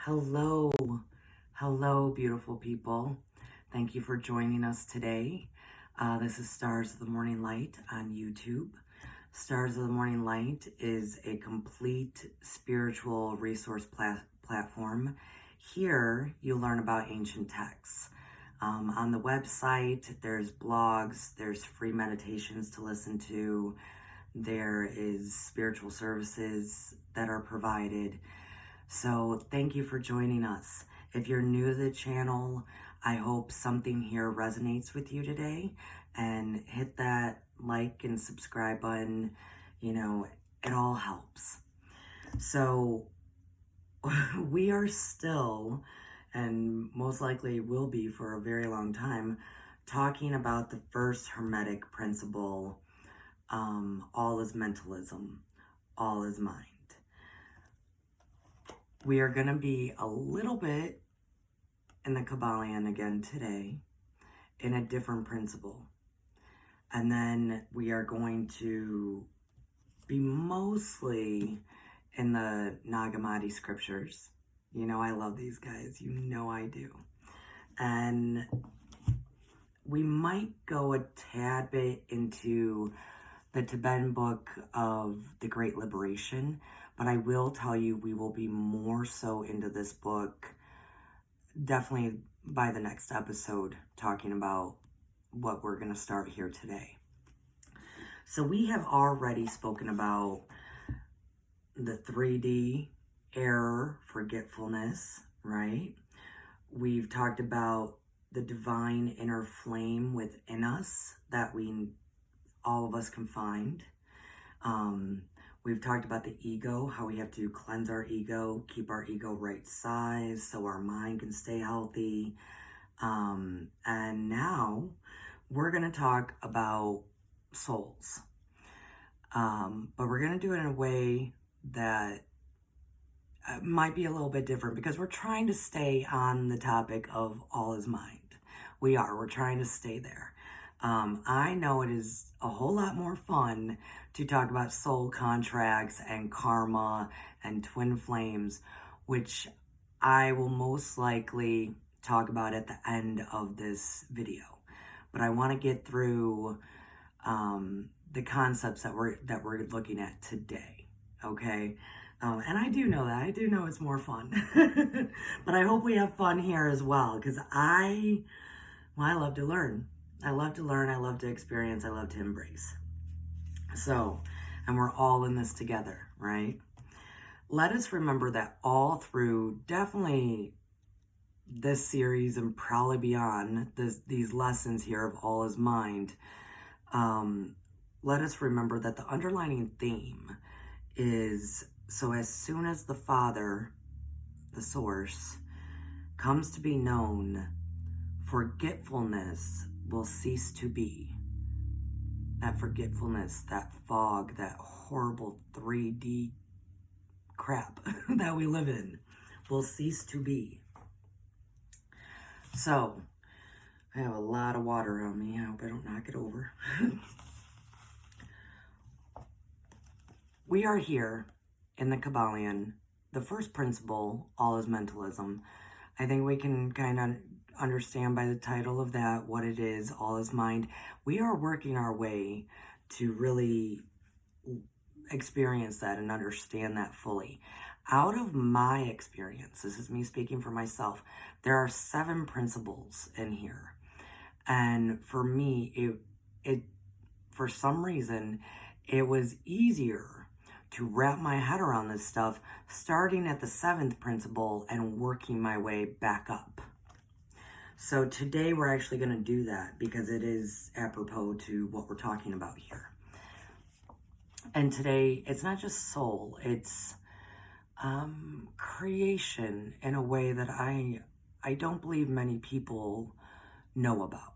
Hello, hello, beautiful people. Thank you for joining us today. This is Stars of the Morning Light on YouTube. Stars of the Morning Light is a complete spiritual resource platform. Here, you learn about ancient texts. On the website, there's blogs, there's free meditations to listen to, there is spiritual services that are provided. So thank you for joining us. If you're new to the channel, I hope something here resonates with you today, and hit that like and subscribe button. It all helps. So we are still, and most likely will be for a very long time, talking about the first Hermetic principle, all is mentalism, all is mind. We are going to be a little bit in the Kabbalion again today, in a different principle. And then we are going to be mostly in the Nag Hammadi scriptures. I love these guys. I do. And we might go a tad bit into the Tibetan book of the Great Liberation, but I will tell you we will be more so into this book definitely by the next episode, talking about what we're going to start here today. So we have already spoken about the 3D, error, forgetfulness, right? We've talked about the divine inner flame within us that all of us can find. We've talked about the ego, how we have to cleanse our ego, keep our ego right size so our mind can stay healthy. And now we're going to talk about souls. But we're going to do it in a way that might be a little bit different, because we're trying to stay on the topic of all is mind. We're trying to stay there. I know it is a whole lot more fun to talk about soul contracts and karma and twin flames, which I will most likely talk about at the end of this video. But I want to get through the concepts that we're looking at today, okay? And I do know that. I do know it's more fun. But I hope we have fun here as well, because I love to learn. I love to learn, I love to experience, I love to embrace. So, and we're all in this together, right? Let us remember that all through definitely this series and probably beyond these lessons here of all is mind, let us remember that the underlying theme is, so as soon as the Father, the Source, comes to be known, forgetfulness will cease to be. That forgetfulness, that fog, that horrible 3D crap that we live in will cease to be. So, I have a lot of water on me. I hope I don't knock it over. We are here in the Kabbalion. The first principle, all is mentalism. I think we can kind of understand by the title of that what it is, all is mind. We are working our way to really experience that and understand that fully. Out of my experience, this is me speaking for myself, there are 7 principles in here. And for me, it for some reason, it was easier to wrap my head around this stuff, starting at the 7th principle and working my way back up. So today we're actually going to do that, because it is apropos to what we're talking about here. And today, it's not just soul, it's creation in a way that I don't believe many people know about.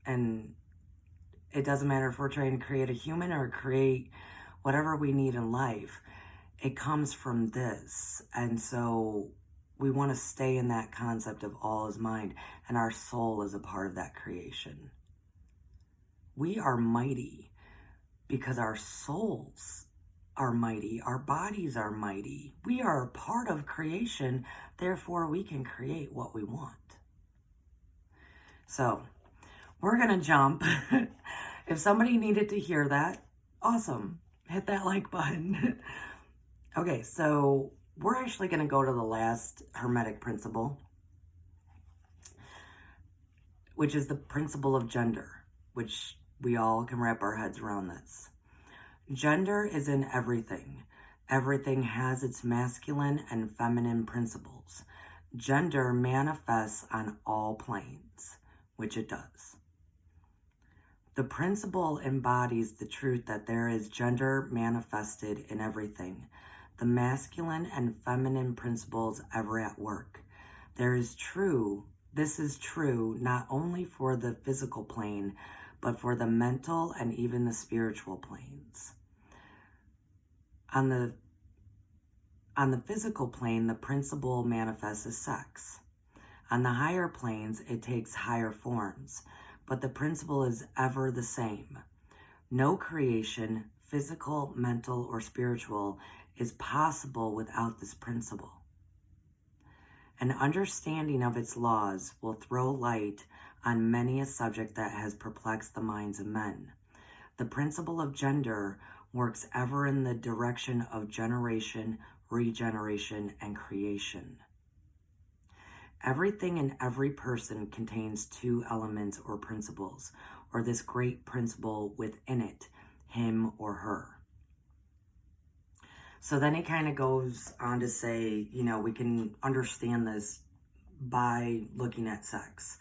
And it doesn't matter if we're trying to create a human or create whatever we need in life, it comes from this. And so we want to stay in that concept of all is mind, and our soul is a part of that creation. We are mighty because our souls are mighty. Our bodies are mighty. We are a part of creation. Therefore, we can create what we want. So, we're going to jump. If somebody needed to hear that, awesome. Hit that like button. Okay, so we're actually going to go to the last Hermetic principle, which is the principle of gender, which we all can wrap our heads around this. Gender is in everything. Everything has its masculine and feminine principles. Gender manifests on all planes, which it does. The principle embodies the truth that there is gender manifested in everything, the masculine and feminine principles ever at work. This is true not only for the physical plane, but for the mental and even the spiritual planes. On the physical plane, the principle manifests as sex. On the higher planes, it takes higher forms, but the principle is ever the same. No creation, physical, mental, or spiritual, is possible without this principle. An understanding of its laws will throw light on many a subject that has perplexed the minds of men. The principle of gender works ever in the direction of generation, regeneration, and creation. Everything and every person contains two elements or principles, or this great principle within it, him or her. So then it kind of goes on to say, we can understand this by looking at sex.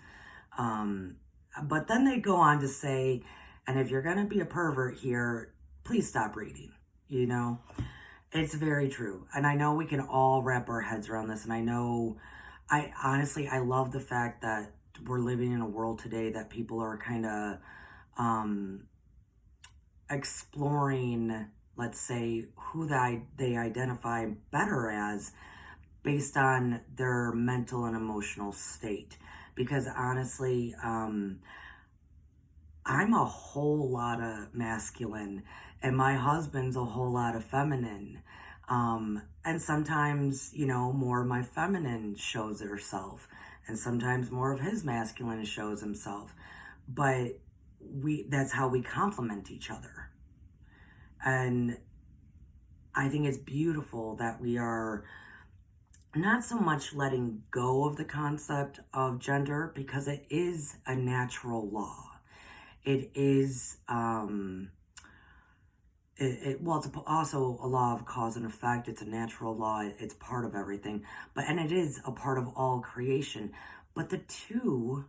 But then they go on to say, and if you're going to be a pervert here, please stop reading. It's very true. And I know we can all wrap our heads around this. And I love the fact that we're living in a world today that people are kind of exploring, let's say, who they identify better as based on their mental and emotional state. Because honestly, I'm a whole lot of masculine and my husband's a whole lot of feminine. And sometimes, more of my feminine shows herself and sometimes more of his masculine shows himself. But that's how we complement each other. And I think it's beautiful that we are not so much letting go of the concept of gender because it is a natural law. It is, it's also a law of cause and effect. It's a natural law. It's part of everything. And it is a part of all creation. But the two,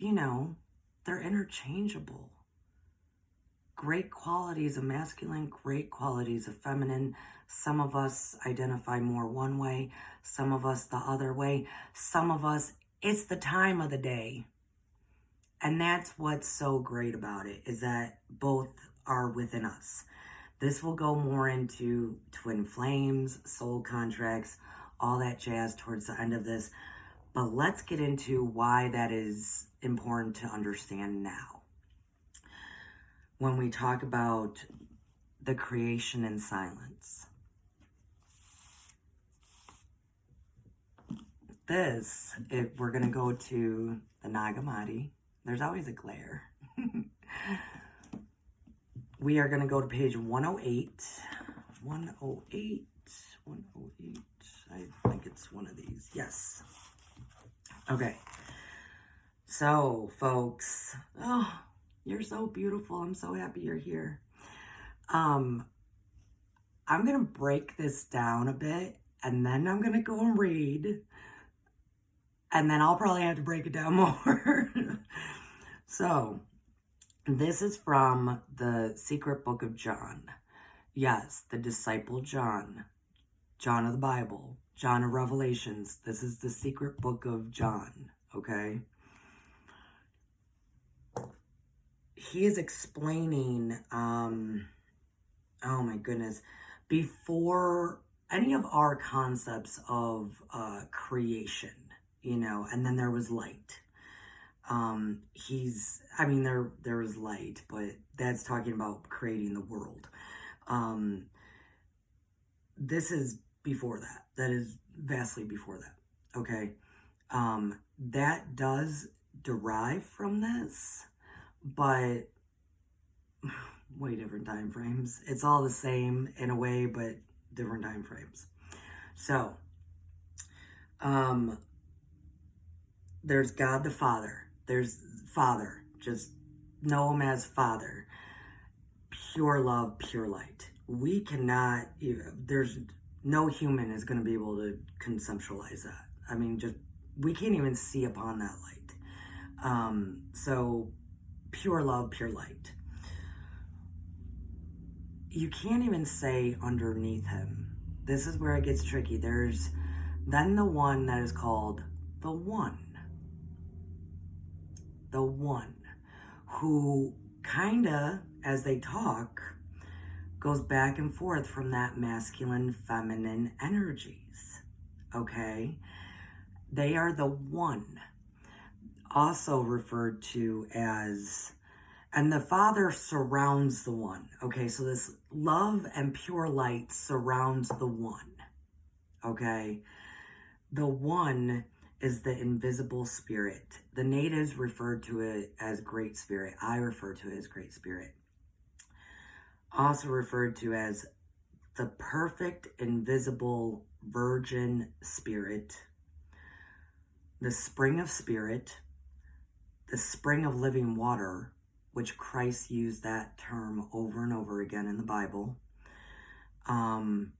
they're interchangeable. Great qualities of masculine, great qualities of feminine. Some of us identify more one way, some of us the other way. Some of us, it's the time of the day. And that's what's so great about it, is that both are within us. This will go more into twin flames, soul contracts, all that jazz towards the end of this. But let's get into why that is important to understand now. When we talk about the creation in silence. We're going to go to the Nagamati. There's always a glare. We are going to go to page 108. 108. 108. I think it's one of these. Yes. Okay. So, folks. Oh, you're so beautiful. I'm so happy you're here. I'm going to break this down a bit, and then I'm going to go and read. And then I'll probably have to break it down more. So, this is from the Secret Book of John. Yes, the disciple John. John of the Bible. John of Revelations. This is the Secret Book of John. Okay? He is explaining, oh my goodness, before any of our concepts of creation, and then there was light. There was light, but that's talking about creating the world. This is before that. That is vastly before that. Okay. That does derive from this, but way different time frames. It's all the same in a way, but different time frames. So, there's God the Father. There's Father. Just know him as Father. Pure love, pure light. We cannot, there's no human is going to be able to conceptualize that. I mean, just, we can't even see upon that light. So, pure love, pure light. You can't even say underneath him. This is where it gets tricky. There's then the one that is called the One. The One, who kinda, as they talk, goes back and forth from that masculine, feminine energies. Okay? They are the One. Also referred to as, and the Father surrounds the One. Okay, so this love and pure light surrounds the One. Okay? The One is the invisible spirit. The natives referred to it as Great Spirit. I refer to it as Great Spirit. Also referred to as the perfect invisible virgin spirit, the spring of spirit, the spring of living water, which Christ used that term over and over again in the Bible. And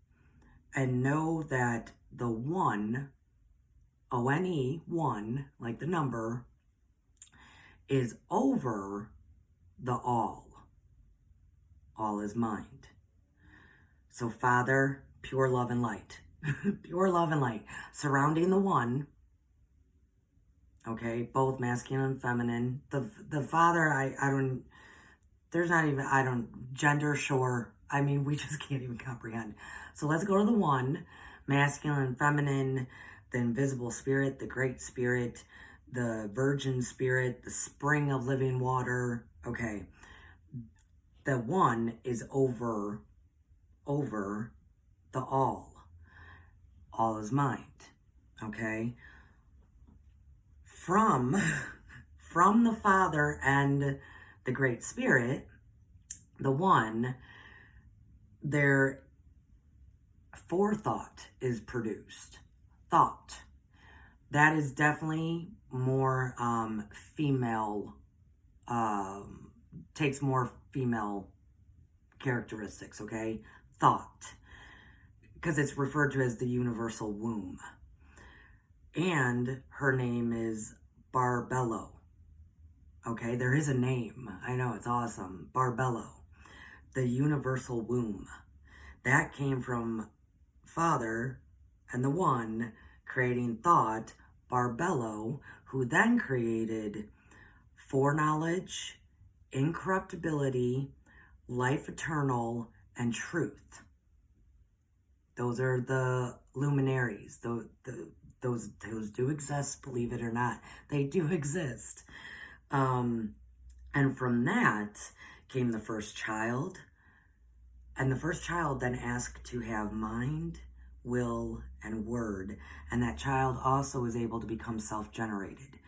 know that the One, O-N-E, one, like the number, is over the all. All is mind. So Father, pure love and light. Pure love and light. Surrounding the One. Okay, both masculine and feminine. The Father, I don't, there's not even, I don't, gender, sure. I mean, we just can't even comprehend. So let's go to the One, masculine and feminine, the invisible spirit, the Great Spirit, the virgin spirit, the spring of living water. Okay. The One is over the all. All is mind. Okay. From the Father and the Great Spirit, the One, their forethought is produced. Thought. That is definitely more female, takes more female characteristics, okay? Thought. Because it's referred to as the universal womb. And her name is Barbello. Okay, there is a name. I know, it's awesome. Barbello. The universal womb. That came from Father and the One creating thought, Barbello, who then created foreknowledge, incorruptibility, life eternal, and truth. Those are the luminaries. Those do exist, believe it or not. They do exist. And from that came the first child. And the first child then asked to have mind, will, and word. And that child also is able to become self-generated.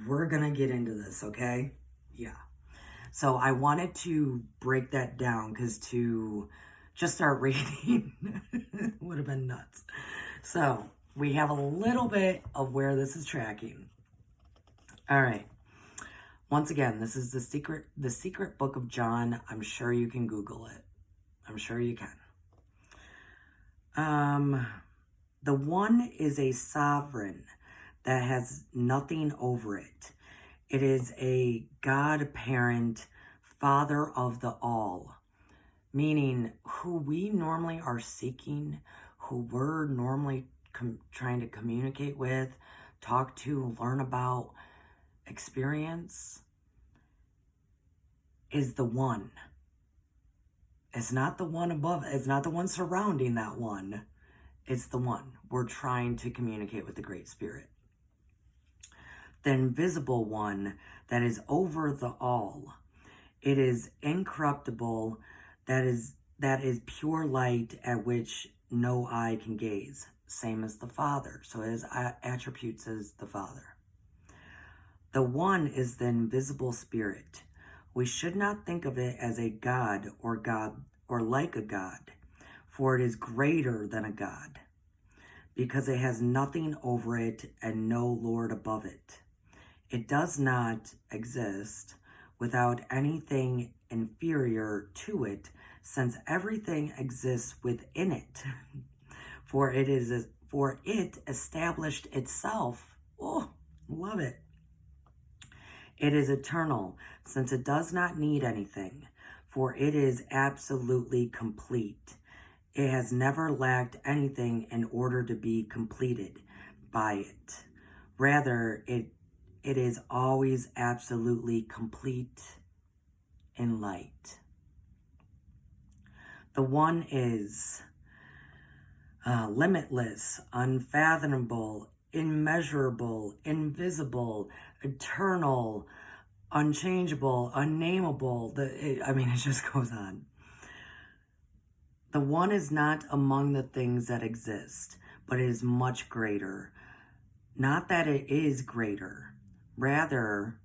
We're going to get into this, okay? Yeah. So I wanted to break that down because to just start reading would have been nuts. So we have a little bit of where this is tracking. All right. Once again, this is the secret book of John. I'm sure you can Google it. I'm sure you can. The One is a sovereign that has nothing over it. It is a God parent, Father of the all, meaning who we normally are seeking, who we're normally trying to communicate with, talk to, learn about, experience, is the One. It's not the one above, it's not the one surrounding that One. It's the One. We're trying to communicate with the Great Spirit. The invisible One that is over the all. It is incorruptible, that is that is pure light at which no eye can gaze, same as the Father. So his attributes as the Father. The One is the invisible spirit. We should not think of it as a God or like a God, for it is greater than a God, because it has nothing over it and no Lord above it. It does not exist without anything inferior to it, since everything exists within it. For it established itself. Oh, love it. It is eternal, since it does not need anything, for it is absolutely complete. It has never lacked anything in order to be completed by it. Rather, it is always absolutely complete in light. The One is limitless, unfathomable, immeasurable, invisible, eternal, unchangeable, unnameable. It just goes on. The One is not among the things that exist, but it is much greater. Not that it is greater, rather,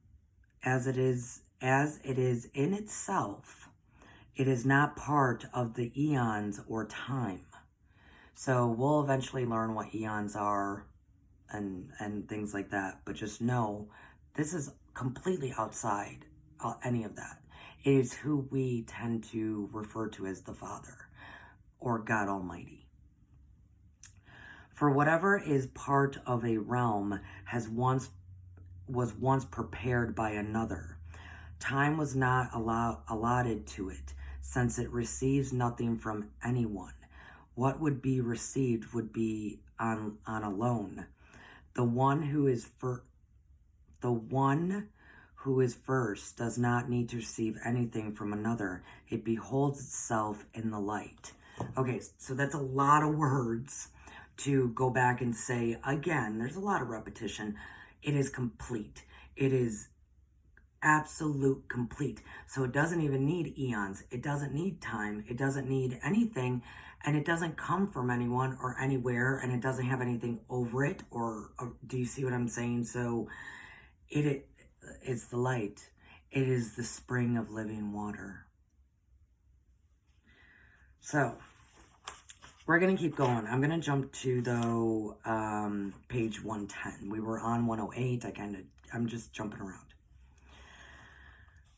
as it is in itself, it is not part of the eons or time. So we'll eventually learn what eons are and things like that, but just know this is completely outside any of that. It is who we tend to refer to as the Father or God Almighty. For whatever is part of a realm was once prepared by another. Time was not allotted to it, since it receives nothing from anyone. What would be received would be on a loan. The one who is first does not need to receive anything from another. It beholds itself in the light. Okay, so that's a lot of words to go back and say again. There's a lot of repetition. It is complete. It is absolute complete. So it doesn't even need eons. It doesn't need time. It doesn't need anything. And it doesn't come from anyone or anywhere. And it doesn't have anything over it. Or do you see what I'm saying? So it's the light. It is the spring of living water. So we're going to keep going. I'm going to jump to, though, page 110. We were on 108. I'm just jumping around.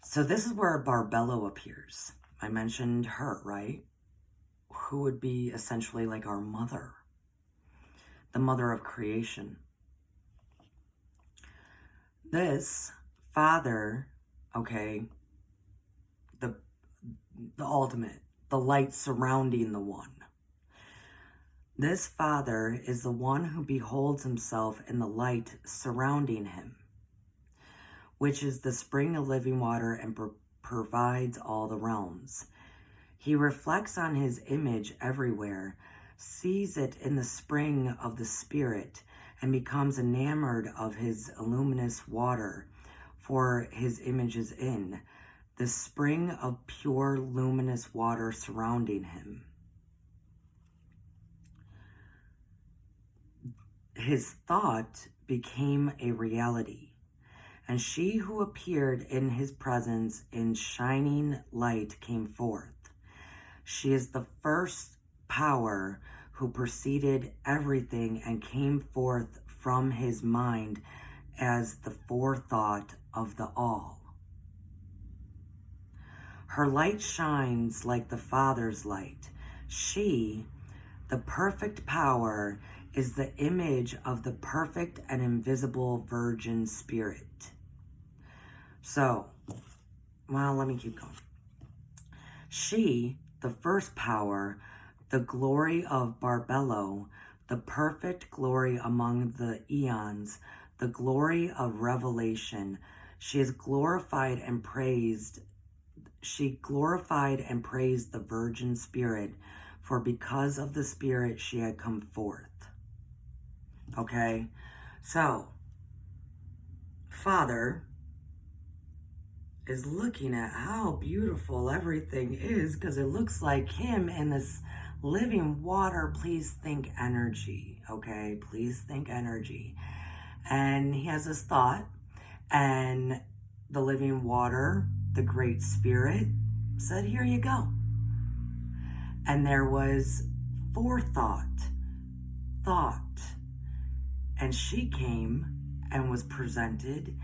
So this is where Barbello appears. I mentioned her, right? Who would be essentially like our mother. The mother of creation. This Father, okay, the ultimate, the light surrounding the One. This Father is the one who beholds himself in the light surrounding him, which is the spring of living water and provides all the realms. He reflects on his image everywhere, sees it in the spring of the Spirit, and becomes enamored of his luminous water, for his image is in the spring of pure luminous water surrounding him. His thought became a reality, and she who appeared in his presence in shining light came forth. She is the first power who preceded everything and came forth from his mind as the forethought of the all. Her light shines like the Father's light. She, the perfect power, is the image of the perfect and invisible Virgin Spirit. So, well, let me keep going. She, the first power, the glory of Barbello, the perfect glory among the eons, the glory of revelation. She is glorified and praised. She glorified and praised the Virgin Spirit, for because of the Spirit she had come forth. Okay, so Father is looking at how beautiful everything is, because it looks like him in this living water. Please think energy, okay? Please think energy. And he has this thought, and the living water, the Great Spirit, said, here you go. And there was forethought, thought, and she came and was presented,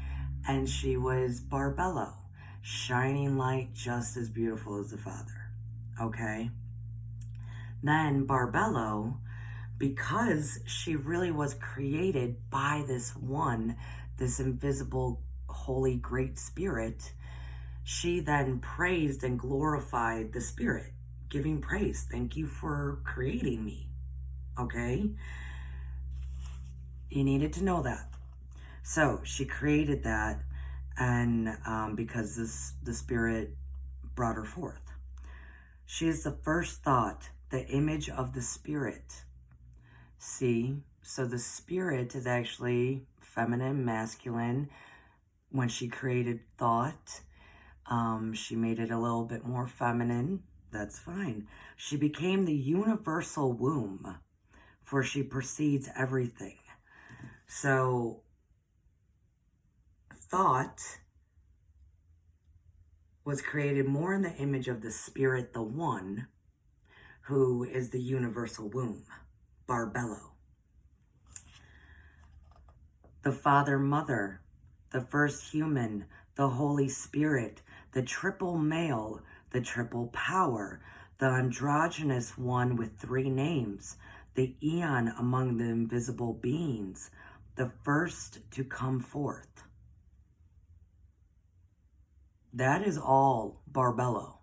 and she was Barbello, shining light just as beautiful as the Father, okay? Then Barbello, because she really was created by this one, this invisible, holy, great Spirit, she then praised and glorified the Spirit, giving praise. Thank you for creating me, okay? You needed to know that. So she created that, and because the Spirit brought her forth. She is the first thought, the image of the Spirit. See, so the Spirit is actually feminine, masculine. When she created thought, she made it a little bit more feminine. That's fine. She became the universal womb, for she precedes everything. So thought was created more in the image of the Spirit, the One, who is the universal womb, Barbello. The Father, Mother, the first human, the Holy Spirit, the triple male, the triple power, the androgynous one with 3 names, the eon among the invisible beings, the first to come forth. That is all Barbello.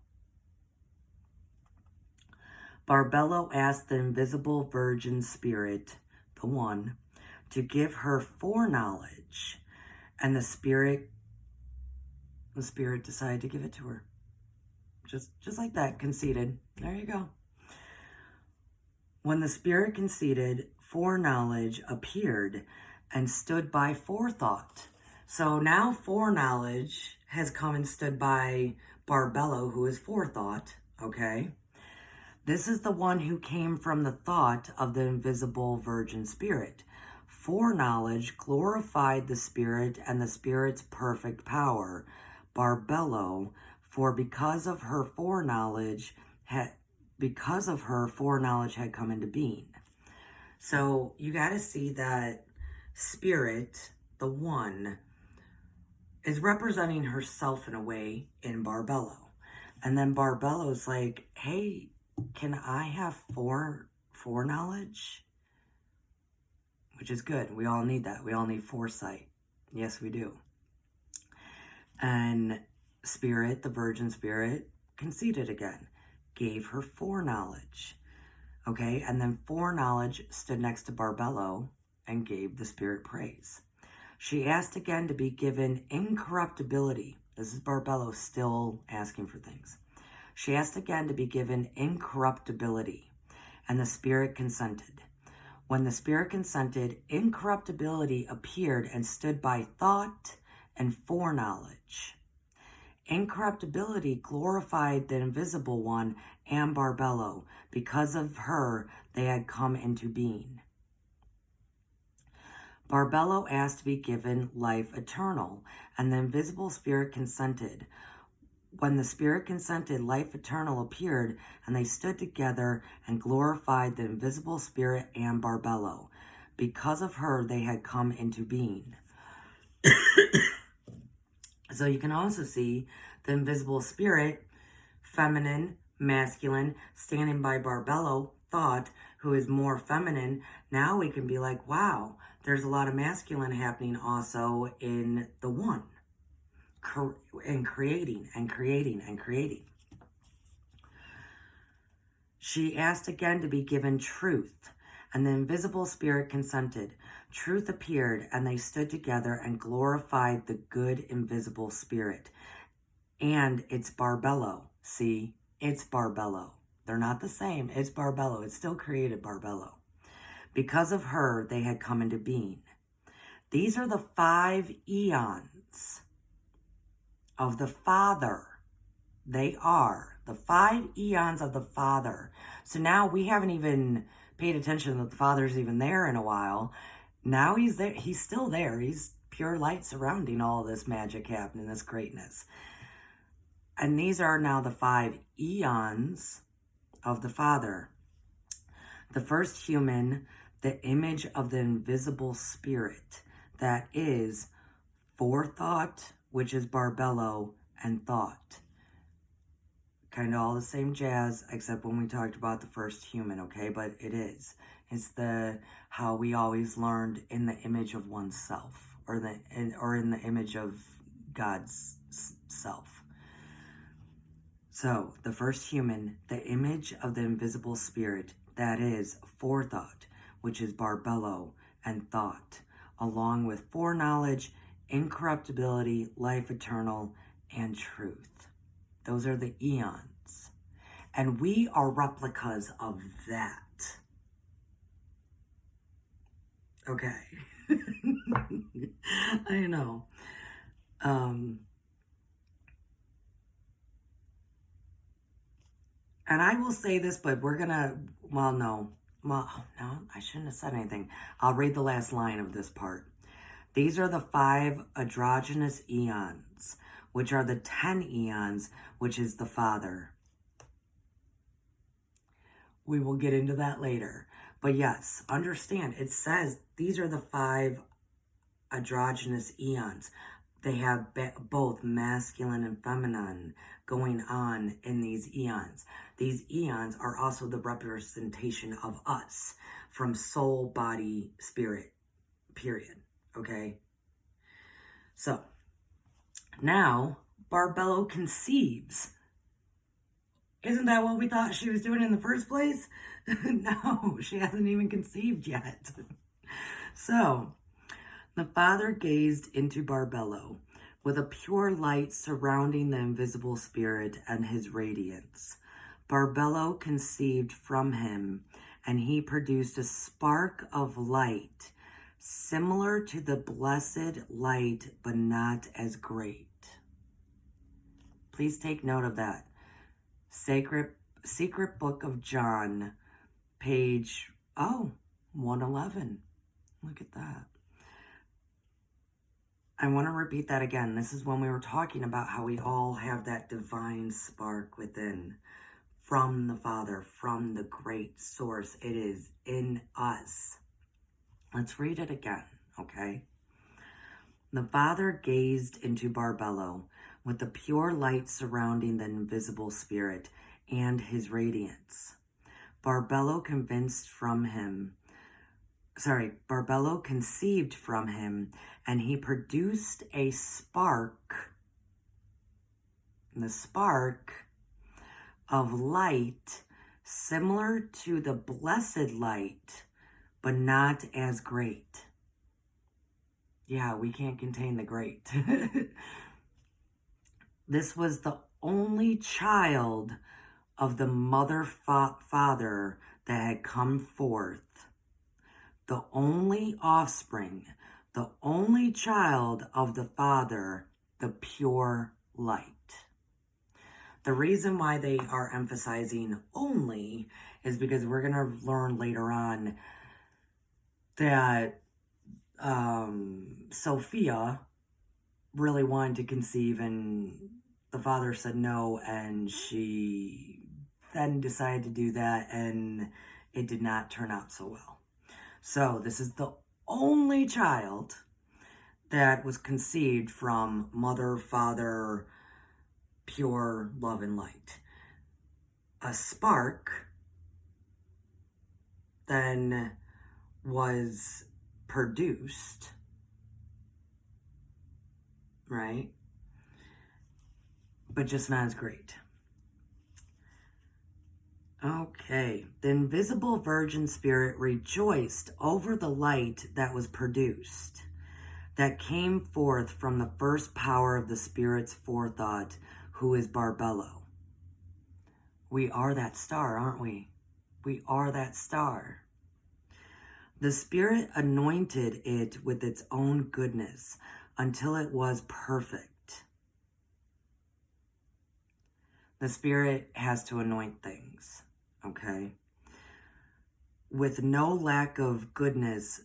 Barbello asked the invisible virgin Spirit, the One, to give her foreknowledge, and the Spirit decided to give it to her. Just like that, conceded. There you go. When the Spirit conceded, foreknowledge appeared and stood by forethought. So now foreknowledge has come and stood by Barbello, who is forethought, okay? This is the one who came from the thought of the invisible virgin Spirit. Foreknowledge glorified the Spirit and the Spirit's perfect power, Barbello, for because of her foreknowledge had come into being. So you got to see that Spirit, the One, is representing herself in a way in Barbello. And then Barbello's like, hey, can I have foreknowledge? Which is good. We all need that. We all need foresight. Yes, we do. And Spirit, the Virgin Spirit, conceded again, gave her foreknowledge. Okay, and then foreknowledge stood next to Barbello and gave the Spirit praise. She asked again to be given incorruptibility. This is Barbello still asking for things. She asked again to be given incorruptibility, and the Spirit consented. When the Spirit consented, incorruptibility appeared and stood by thought and foreknowledge. Incorruptibility glorified the invisible one and Barbello. Because of her, they had come into being. Barbello asked to be given life eternal, and the invisible Spirit consented. When the Spirit consented, life eternal appeared, and they stood together and glorified the invisible Spirit and Barbello. Because of her, they had come into being. So you can also see the invisible Spirit, feminine, masculine, standing by Barbello, thought, who is more feminine. Now we can be like, wow, there's a lot of masculine happening also in the One. And creating and creating and creating. She asked again to be given truth, and the invisible Spirit consented. Truth appeared, and they stood together and glorified the good invisible Spirit. And it's Barbello. See, it's Barbello. They're not the same. It's Barbello. It's still created Barbello. Because of her, they had come into being. These are the 5 eons. of the Father. They are the 5 eons of the Father. So now we haven't even paid attention that the Father's even there in a while. Now he's there. He's still there. He's pure light surrounding all this magic happening, this greatness. And these are now the 5 eons of the Father. The first human, the image of the invisible spirit, that is forethought, which is Barbello, and thought. Kind of all the same jazz, except when we talked about the first human, okay? But it is. It's how we always learned in the image of oneself, or in the image of God's self. So, the first human, the image of the invisible spirit, that is forethought, which is Barbello, and thought, along with foreknowledge, incorruptibility, life eternal, and truth. Those are the eons. And we are replicas of that. Okay. I know. And I will say this, but we're gonna, no, I shouldn't have said anything. I'll read the last line of this part. These are the 5 androgynous eons, which are the 10 eons, which is the Father. We will get into that later. But yes, understand, it says these are the 5 androgynous eons. They have both masculine and feminine going on in these eons. These eons are also the representation of us from soul, body, spirit, period. Okay? So, now, Barbello conceives. Isn't that what we thought she was doing in the first place? No, she hasn't even conceived yet. So, the Father gazed into Barbello with a pure light surrounding the invisible spirit and his radiance. Barbello conceived from him, and he produced a spark of light, similar to the blessed light, but not as great. Please take note of that. Secret Book of John, page, 111. Look at that. I want to repeat that again. This is when we were talking about how we all have that divine spark within, from the Father, from the great source. It is in us. Let's read it again, okay? The Father gazed into Barbello with the pure light surrounding the invisible spirit and his radiance. Barbello conceived from him, and he produced a spark, the spark of light similar to the blessed light, but not as great. Yeah, we can't contain the great. This was the only child of the father that had come forth. The only offspring, the only child of the Father, the pure light. The reason why they are emphasizing only is because we're going to learn later on that Sophia really wanted to conceive, and the Father said no, and she then decided to do that, and it did not turn out so well. So this is the only child that was conceived from mother, father, pure love and light. A spark then was produced, right? But just not as great. Okay, the invisible virgin spirit rejoiced over the light that was produced, that came forth from the first power of the spirit's forethought, who is Barbello. We are that star, aren't we? We are that star. The spirit anointed it with its own goodness until it was perfect. The Spirit has to anoint things, okay? With no lack of goodness,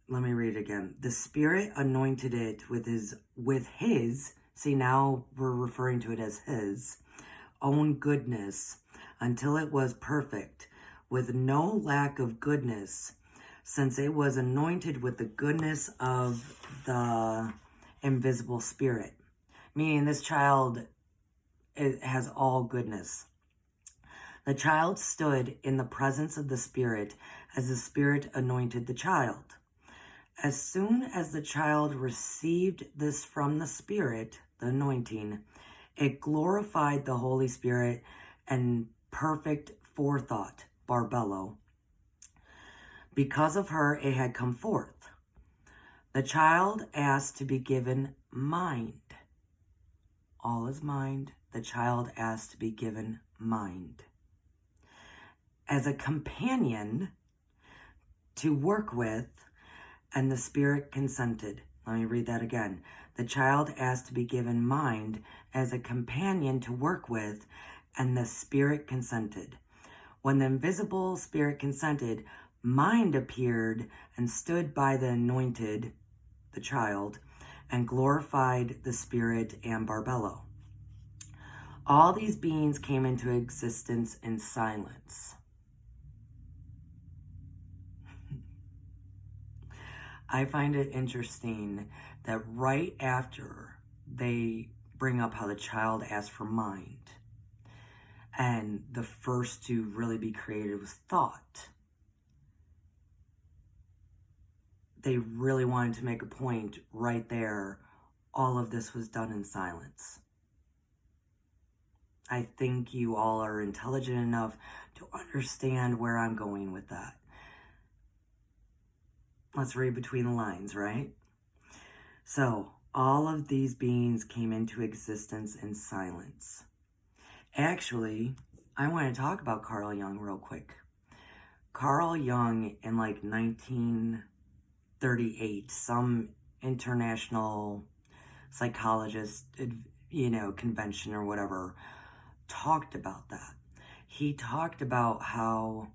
let me read it again. The Spirit anointed it with his, see, now we're referring to it as his own goodness until it was perfect, with no lack of goodness, since it was anointed with the goodness of the invisible Spirit. Meaning this child, it has all goodness. The child stood in the presence of the Spirit as the Spirit anointed the child. As soon as the child received this from the Spirit, the anointing, it glorified the Holy Spirit and perfect forethought, Barbello. Because of her, it had come forth. The child asked to be given mind. All is mind. The child asked to be given mind. As a companion to work with, and the Spirit consented. Let me read that again. The child asked to be given mind as a companion to work with, and the Spirit consented. When the invisible Spirit consented, mind appeared and stood by the anointed, the child, and glorified the Spirit and Barbello. All these beings came into existence in silence. I find it interesting that right after they bring up how the child asked for mind, and the first to really be created was thought, they really wanted to make a point right there. All of this was done in silence. I think you all are intelligent enough to understand where I'm going with that. Let's read between the lines, right? So, all of these beings came into existence in silence. Actually, I want to talk about Carl Jung real quick. Carl Jung, in like 1938, some international psychologist, convention or whatever, talked about that. He talked about how,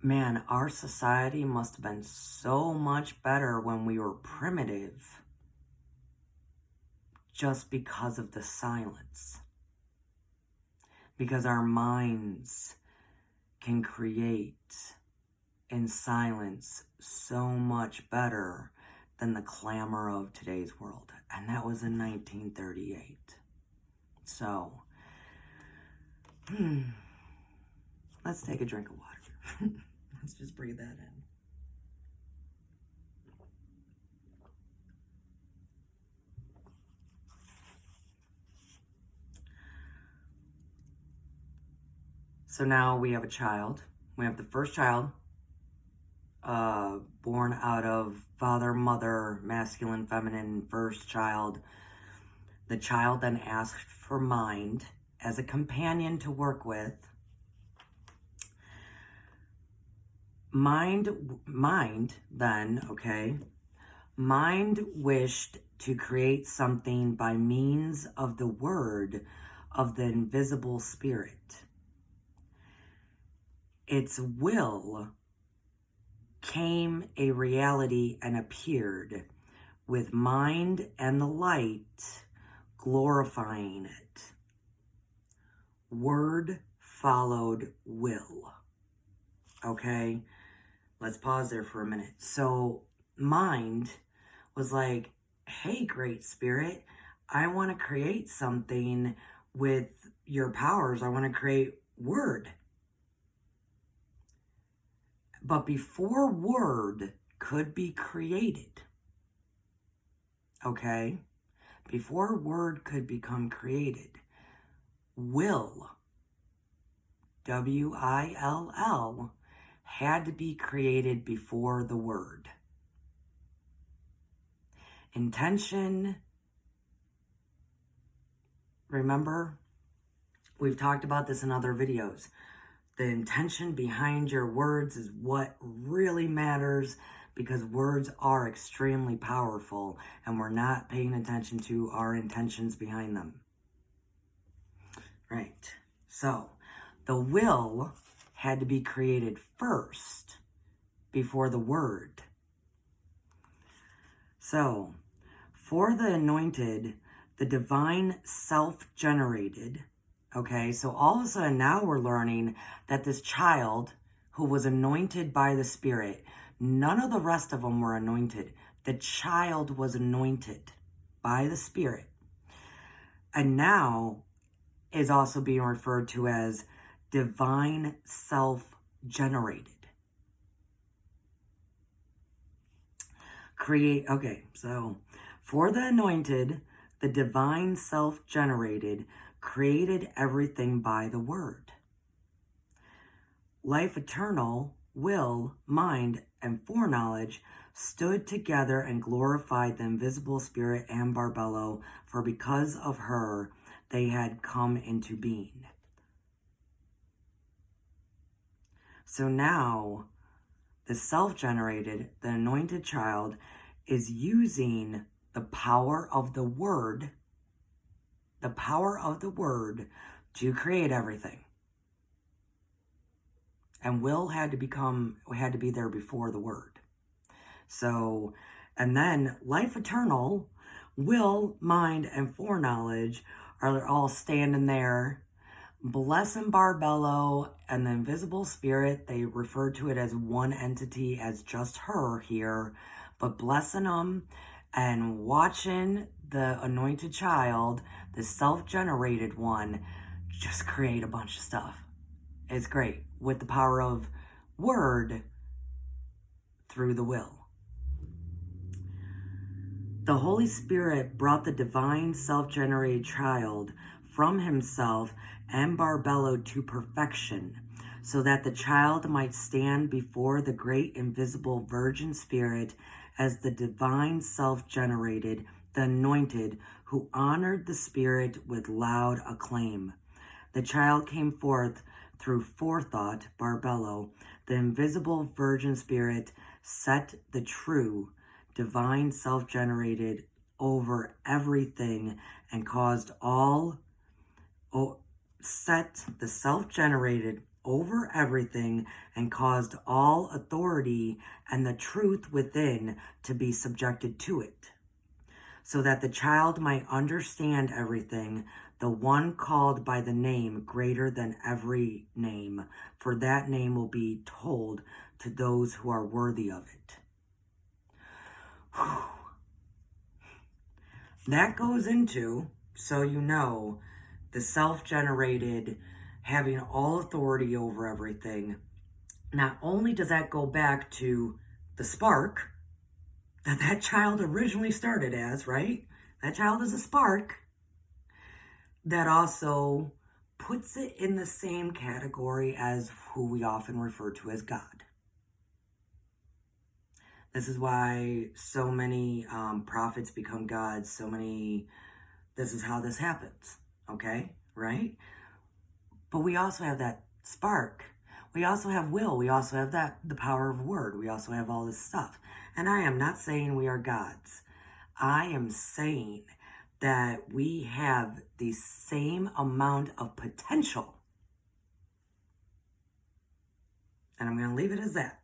man, our society must have been so much better when we were primitive just because of the silence. Because our minds can create in silence so much better than the clamor of today's world. And that was in 1938. So, let's take a drink of water. Let's just breathe that in. So now we have a child. We have the first child, born out of father, mother, masculine, feminine, first child. The child then asked for mind as a companion to work with. Mind wished to create something by means of the word of the invisible Spirit. Its will came a reality and appeared, with mind and the light glorifying it. Word followed will. Okay, let's pause there for a minute. So mind was like, hey, Great Spirit, I want to create something with your powers. I want to create word. But before word could be created, okay, before word could become created, will, W-I-L-L, had to be created before the word. Intention, remember, we've talked about this in other videos. The intention behind your words is what really matters, because words are extremely powerful and we're not paying attention to our intentions behind them. Right. So the will had to be created first before the word. So for the anointed, the divine self-generated, okay, so all of a sudden now we're learning that this child who was anointed by the Spirit, none of the rest of them were anointed. The child was anointed by the Spirit. And now is also being referred to as divine self-generated. Okay, so for the anointed, the divine self-generated created everything by the word. Life eternal, will, mind, and foreknowledge stood together and glorified the invisible spirit and Barbello, for because of her they had come into being. So now the self-generated, the anointed child, is using the power of the word to create everything. And will had to be there before the word. So, and then life eternal, will, mind, and foreknowledge are all standing there, blessing Barbello and the invisible spirit. They refer to it as one entity, as just her here, but blessing them and watching the anointed child, the self-generated one, just create a bunch of stuff. It's great with the power of word through the will. The Holy Spirit brought the divine self-generated child from himself and Barbello to perfection, so that the child might stand before the great invisible Virgin Spirit as the divine self-generated, the anointed, who honored the Spirit with loud acclaim. The child came forth through forethought, Barbello. The invisible Virgin Spirit set the true divine self-generated over everything and caused all set the self-generated over everything and caused all authority and the truth within to be subjected to it, so that the child might understand everything, the one called by the name greater than every name, for that name will be told to those who are worthy of it. That goes into, so you know, the self-generated having all authority over everything. Not only does that go back to the spark that child originally started as, right? That child is a spark. That also puts it in the same category as who we often refer to as God. This is why so many prophets become gods. This is how this happens, okay? Right? But we also have that spark. We also have will. We also have the power of word. We also have all this stuff. And I am not saying we are gods. I am saying that we have the same amount of potential. And I'm going to leave it as that.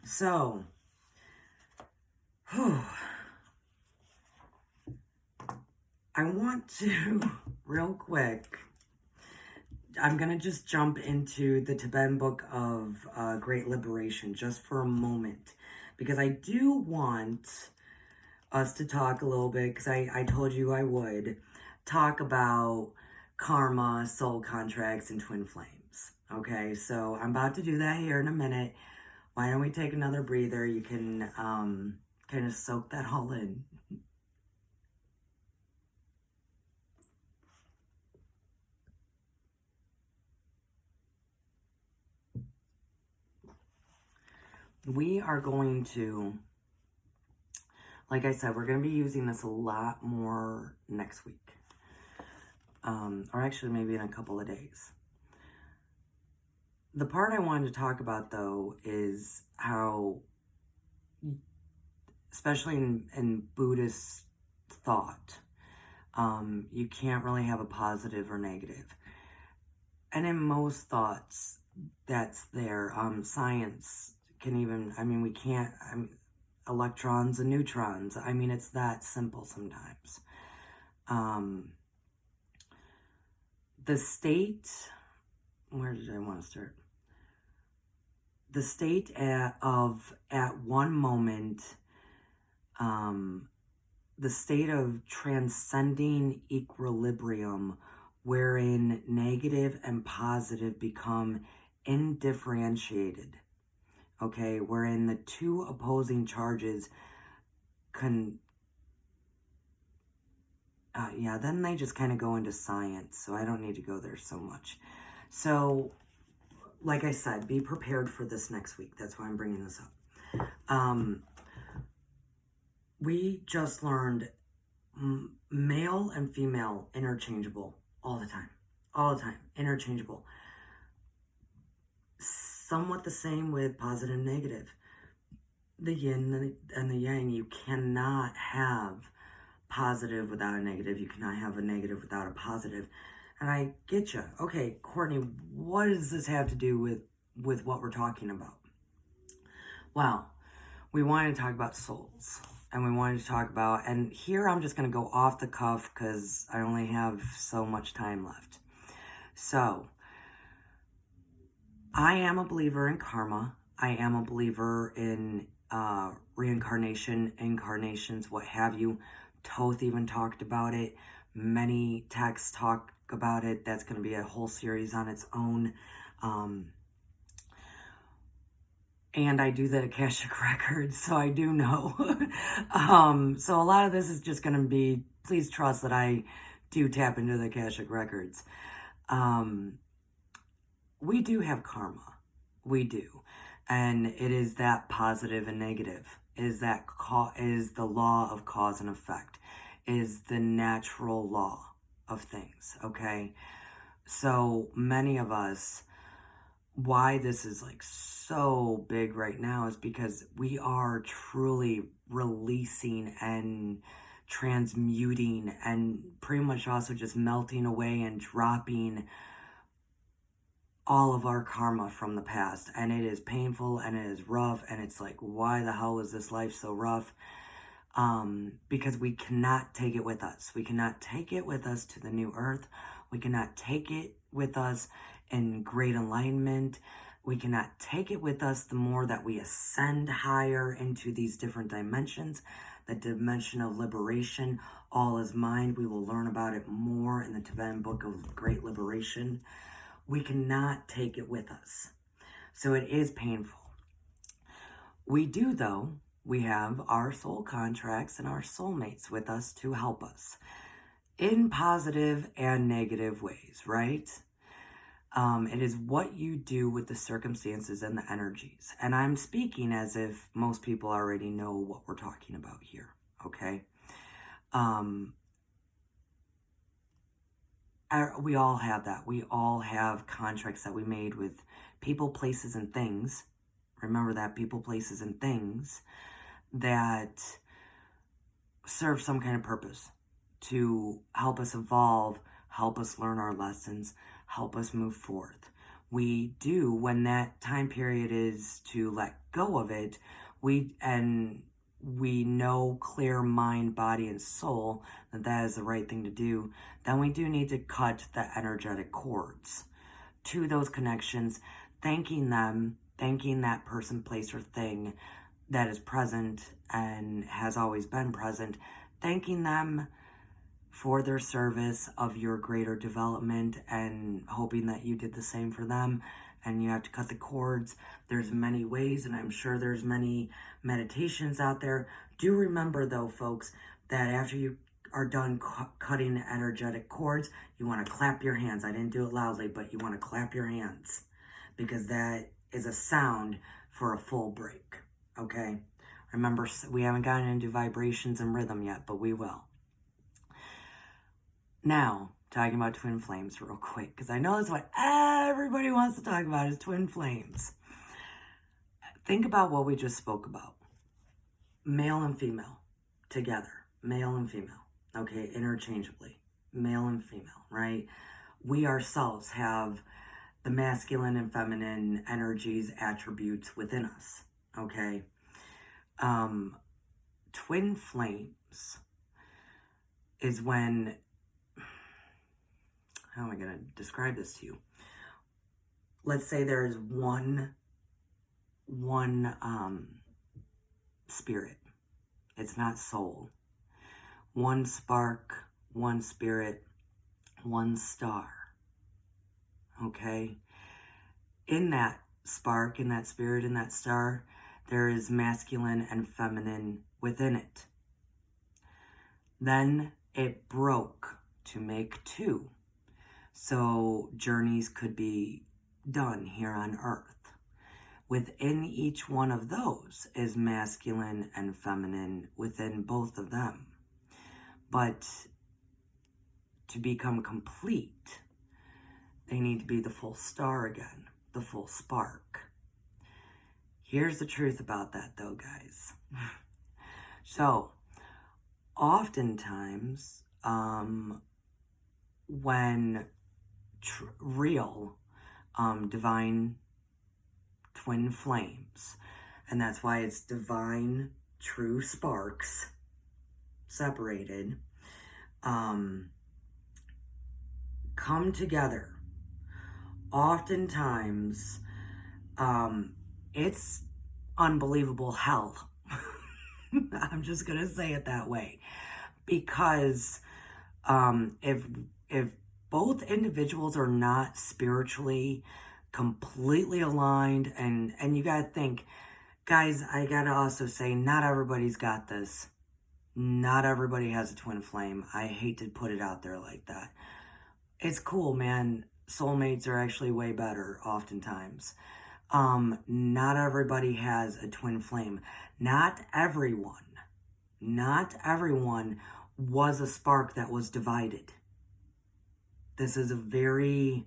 So, I want to, real quick, I'm going to just jump into the Tibetan Book of Great Liberation just for a moment. Because I do want us to talk a little bit, because I told you I would, talk about karma, soul contracts, and twin flames. Okay, so I'm about to do that here in a minute. Why don't we take another breather? You can kind of soak that all in. We are going to, like I said, we're going to be using this a lot more next week. Or actually maybe in a couple of days. The part I wanted to talk about, though, is how, especially in Buddhist thought, You can't really have a positive or negative. And in most thoughts, that's there. Science can even, I mean, we can't, electrons and neutrons. I mean, it's that simple sometimes. The state, where did I want to start? The state at one moment, the state of transcending equilibrium, wherein negative and positive become indifferentiated, okay, wherein the two opposing charges then they just kind of go into science, so I don't need to go there so much. So, like I said, be prepared for this next week. That's why I'm bringing this up. We just learned male and female interchangeable all the time, interchangeable. Somewhat the same with positive and negative. The yin and the yang, you cannot have positive without a negative. You cannot have a negative without a positive. And I get you. Okay, Courtney, what does this have to do with what we're talking about? Well, we wanted to talk about souls. And we wanted to talk about, and here I'm just going to go off the cuff because I only have so much time left. So, I am a believer in karma. I am a believer in reincarnation, incarnations, what have you. Toth even talked about it. Many texts talk about it. That's going to be a whole series on its own. And I do the Akashic Records, so I do know. So a lot of this is just going to be, please trust that I do tap into the Akashic Records. We do have karma. We do. And it is that positive and negative. Is the law of cause and effect. Is the natural law of things, okay? So many of us, why this is like so big right now is because we are truly releasing and transmuting and pretty much also just melting away and dropping all of our karma from the past. And it is painful and it is rough and it's like, why the hell is this life so rough? Because we cannot take it with us. We cannot take it with us to the new earth. We cannot take it with us in great alignment. We cannot take it with us the more that we ascend higher into these different dimensions. The dimension of liberation, all is mind. We will learn about it more in the Tibetan Book of Great Liberation. We cannot take it with us. So it is painful. We do, though. We have our soul contracts and our soulmates with us to help us in positive and negative ways, right? It is what you do with the circumstances and the energies. And I'm speaking as if most people already know what we're talking about here, okay? We all have that. We all have contracts that we made with people, places, and things. Remember that, people, places, and things that serve some kind of purpose to help us evolve, help us learn our lessons, help us move forth. We do, when that time period is to let go of it, we know clear mind, body, and soul that that is the right thing to do, then we do need to cut the energetic cords to those connections, thanking them, thanking that person, place, or thing that is present and has always been present, thanking them for their service of your greater development and hoping that you did the same for them. And you have to cut the cords. There's many ways, and I'm sure there's many meditations out there. Do remember, though, folks, that after you are done cutting the energetic cords, you want to clap your hands. I didn't do it loudly, but you want to clap your hands because that is a sound for a full break, okay? Remember, we haven't gotten into vibrations and rhythm yet, but we will. Now, talking about twin flames real quick, because I know that's what everybody wants to talk about is twin flames. Think about what we just spoke about. Male and female together. Male and female. okay, interchangeably, male and female, right? We ourselves have the masculine and feminine energies, attributes within us, okay? Twin flames is when, how am I going to describe this to you? Let's say there is one spirit. It's not soul. One spark, one spirit, one star. Okay? In that spark, in that spirit, in that star, there is masculine and feminine within it. Then it broke to make two. So journeys could be done here on earth. Within each one of those is masculine and feminine within both of them. But to become complete, they need to be the full star again, the full spark. Here's the truth about that though, guys. So, oftentimes, when real divine twin flames, and that's why it's divine true sparks separated, come together, oftentimes it's unbelievable hell. I'm just gonna say it that way, because if both individuals are not spiritually completely aligned, and you gotta think, guys, I gotta also say, not everybody's got this. Not everybody has a twin flame. I hate to put it out there like that. It's cool, man. Soulmates are actually way better oftentimes. Not everybody has a twin flame. Not everyone was a spark that was divided. This is a very,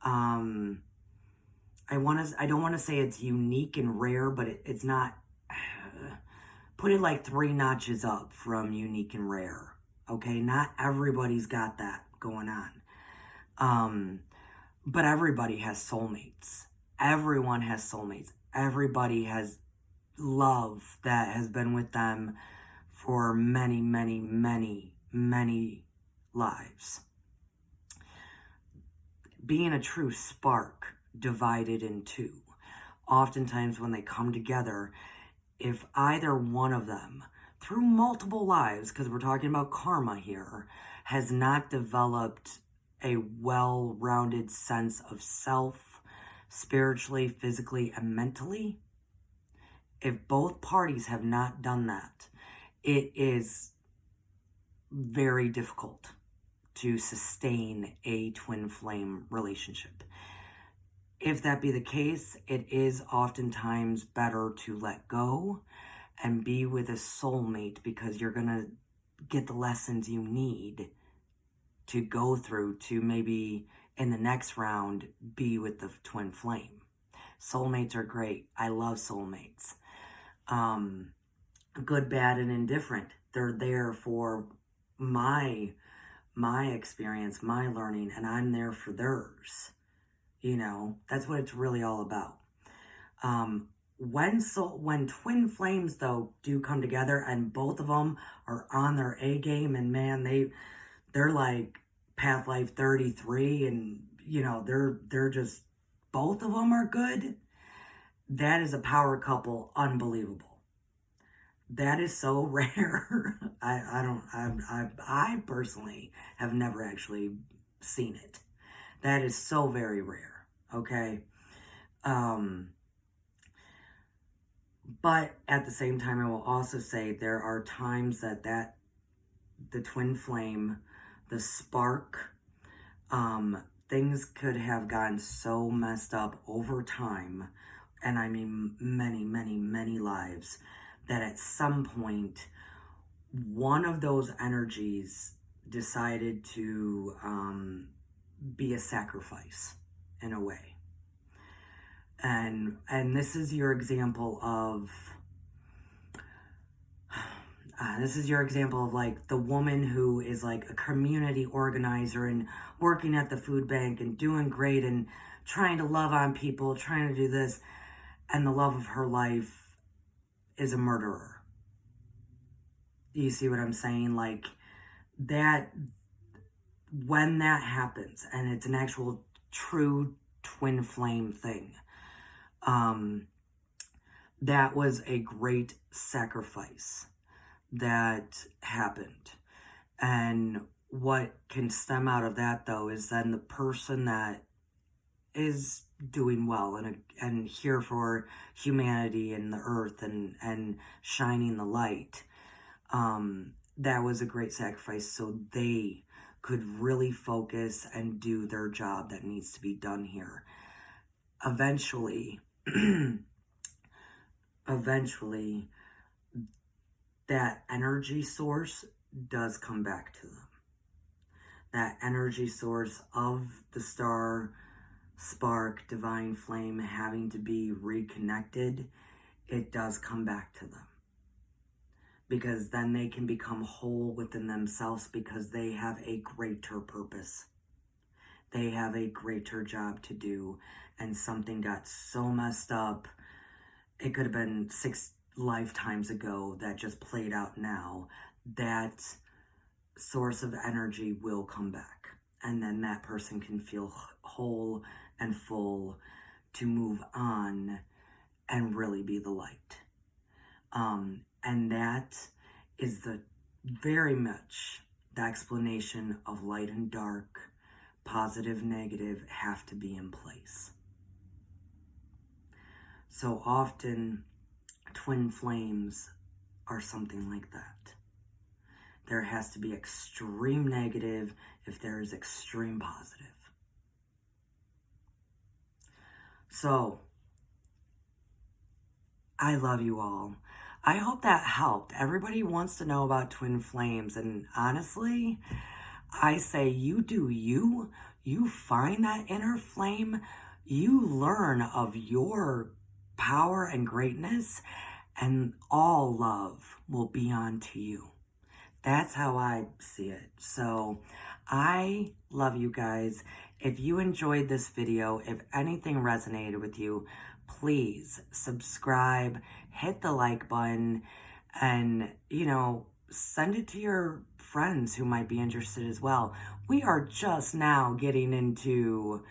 I don't want to say it's unique and rare, but it's not, put it like 3 notches up from unique and rare. Okay, not everybody's got that going on. But everybody has soulmates. Everyone has soulmates. Everybody has love that has been with them for many, many, many, many lives. Being a true spark divided in two. Oftentimes when they come together, if either one of them, through multiple lives, because we're talking about karma here, has not developed a well-rounded sense of self, spiritually, physically, and mentally, if both parties have not done that, it is very difficult to sustain a twin flame relationship. If that be the case, it is oftentimes better to let go and be with a soulmate, because you're going to get the lessons you need to go through to maybe in the next round be with the twin flame. Soulmates are great. I love soulmates. Good, bad, and indifferent. They're there for my experience, my learning, and I'm there for theirs. You know, that's what it's really all about. When twin flames, though, do come together and both of them are on their A game, and man, they're like Path Life 33, and, you know, they're just, both of them are good. That is a power couple, unbelievable. That is so rare. I personally have never actually seen it. That is so very rare, okay? But at the same time, I will also say there are times that the twin flame, the spark, things could have gotten so messed up over time, and I mean many, many, many lives, that at some point, one of those energies decided to be a sacrifice in a way. And this is your example of, this is your example of like the woman who is like a community organizer and working at the food bank and doing great and trying to love on people, trying to do this, and the love of her life is a murderer. You see what I'm saying? Like that, when that happens and it's an actual true twin flame thing, that was a great sacrifice that happened. And what can stem out of that, though, is then the person that is doing well and here for humanity and the earth and shining the light, that was a great sacrifice so they could really focus and do their job that needs to be done here. Eventually, that energy source does come back to them. That energy source of the star spark, divine flame having to be reconnected, it does come back to them. Because then they can become whole within themselves because they have a greater purpose. They have a greater job to do, and something got so messed up. It could have been 6 lifetimes ago that just played out now. That source of energy will come back, and then that person can feel whole and full to move on and really be the light. And that is the very much the explanation of light and dark, positive, negative, have to be in place. So often, twin flames are something like that. There has to be extreme negative if there is extreme positive. So, I love you all. I hope that helped. Everybody wants to know about twin flames, and honestly, I say you do you. You find that inner flame. You learn of your power and greatness, and all love will be unto you. That's how I see it. So I love you guys. If you enjoyed this video, if anything resonated with you, please subscribe, hit the like button, and, send it to your friends who might be interested as well. We are just now getting into,